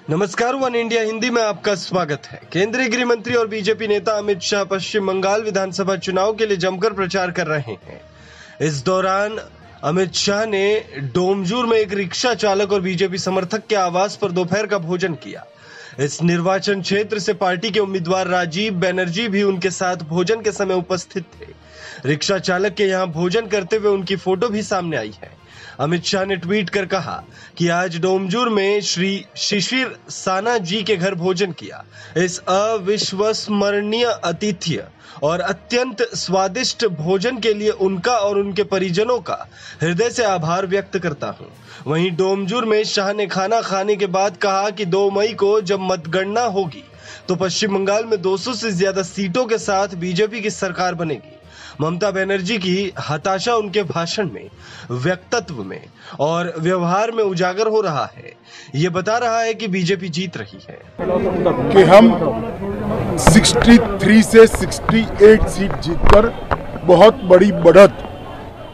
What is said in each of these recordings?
नमस्कार, one India Hindi में आपका स्वागत है। केंद्रीय गृह मंत्री और बीजेपी नेता अमित शाह पश्चिम बंगाल विधानसभा चुनाव के लिए जमकर प्रचार कर रहे हैं। इस दौरान अमित शाह ने डोमजूर में एक रिक्शा चालक और बीजेपी समर्थक के आवास पर दोपहर का भोजन किया। इस निर्वाचन क्षेत्र से पार्टी के उम्मीदवार राजीव बनर्जी भी उनके साथ भोजन के समय उपस्थित थे। रिक्शा चालक के यहाँ भोजन करते हुए उनकी फोटो भी सामने आई है। अमित शाह ने ट्वीट कर कहा कि आज डोमजूर में श्री शिशिर साना जी के घर भोजन किया। इस अविश्वसनीय आतिथ्य और अत्यंत स्वादिष्ट भोजन के लिए उनका और उनके परिजनों का हृदय से आभार व्यक्त करता हूं। वहीं डोमजूर में शाह ने खाना खाने के बाद कहा कि 2 मई को जब मतगणना होगी तो पश्चिम बंगाल में 200 से ज्यादा सीटों के साथ बीजेपी की सरकार बनेगी। ममता बनर्जी की हताशा उनके भाषण में, व्यक्तित्व में और व्यवहार में उजागर हो रहा है। ये बता रहा है कि बीजेपी जीत रही है कि हम 63 से 68 सीट जीतकर बहुत बड़ी बढ़त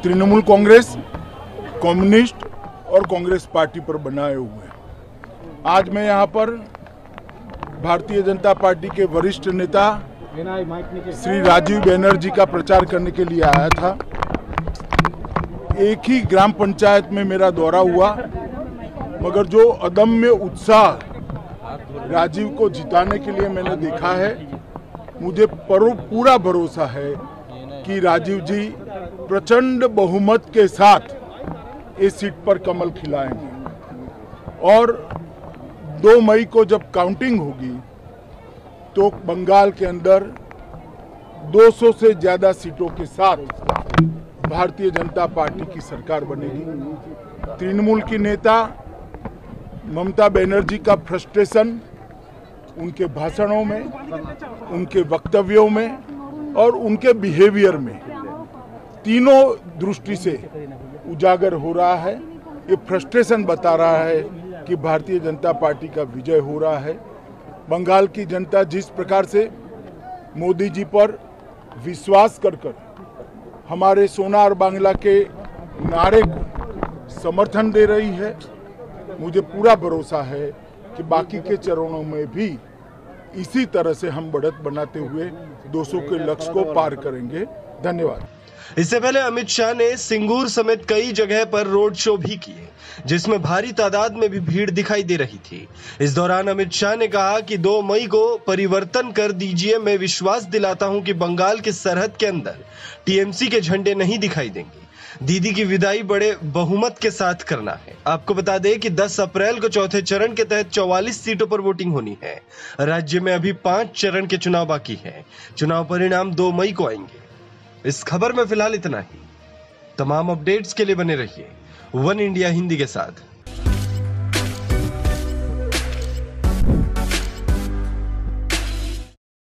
तृणमूल कांग्रेस, कम्युनिस्ट और कांग्रेस पार्टी पर बनाए हुए हैं। आज मैं यहाँ पर भारतीय जनता पार्टी के वरिष्ठ नेता श्री राजीव बनर्जी का प्रचार करने के लिए आया था। एक ही ग्राम पंचायत में मेरा दौरा हुआ, मगर जो अदम्य उत्साह राजीव को जिताने के लिए मैंने देखा है, मुझे पूरा भरोसा है कि राजीव जी प्रचंड बहुमत के साथ इस सीट पर कमल खिलाएंगे और 2 मई को जब काउंटिंग होगी तो बंगाल के अंदर 200 से ज्यादा सीटों के साथ भारतीय जनता पार्टी की सरकार बनेगी। तृणमूल की नेता ममता बनर्जी का फ्रस्ट्रेशन उनके भाषणों में, उनके वक्तव्यों में और उनके बिहेवियर में तीनों दृष्टि से उजागर हो रहा है। ये फ्रस्ट्रेशन बता रहा है कि भारतीय जनता पार्टी का विजय हो रहा है। बंगाल की जनता जिस प्रकार से मोदी जी पर विश्वास कर हमारे सोना और बांग्ला के नारे को समर्थन दे रही है, मुझे पूरा भरोसा है कि बाकी के चरणों में भी इसी तरह से हम बढ़त बनाते हुए 200 के लक्ष्य को पार करेंगे। धन्यवाद। इससे पहले अमित शाह ने सिंगूर समेत कई जगह पर रोड शो भी किए, जिसमें भारी तादाद में भी भीड़ दिखाई दे रही थी। इस दौरान अमित शाह ने कहा कि 2 मई को परिवर्तन कर दीजिए। मैं विश्वास दिलाता हूं कि बंगाल की सरहद के अंदर टीएमसी के झंडे नहीं दिखाई देंगे। दीदी की विदाई बड़े बहुमत के साथ करना है। आपको बता दें कि 10 अप्रैल को चौथे चरण के तहत 44 सीटों पर वोटिंग होनी है। राज्य में अभी 5 चरण के चुनाव बाकी है। चुनाव परिणाम 2 मई को आएंगे। इस खबर में फिलहाल इतना ही। तमाम अपडेट्स के लिए बने रहिए वन इंडिया हिंदी के साथ।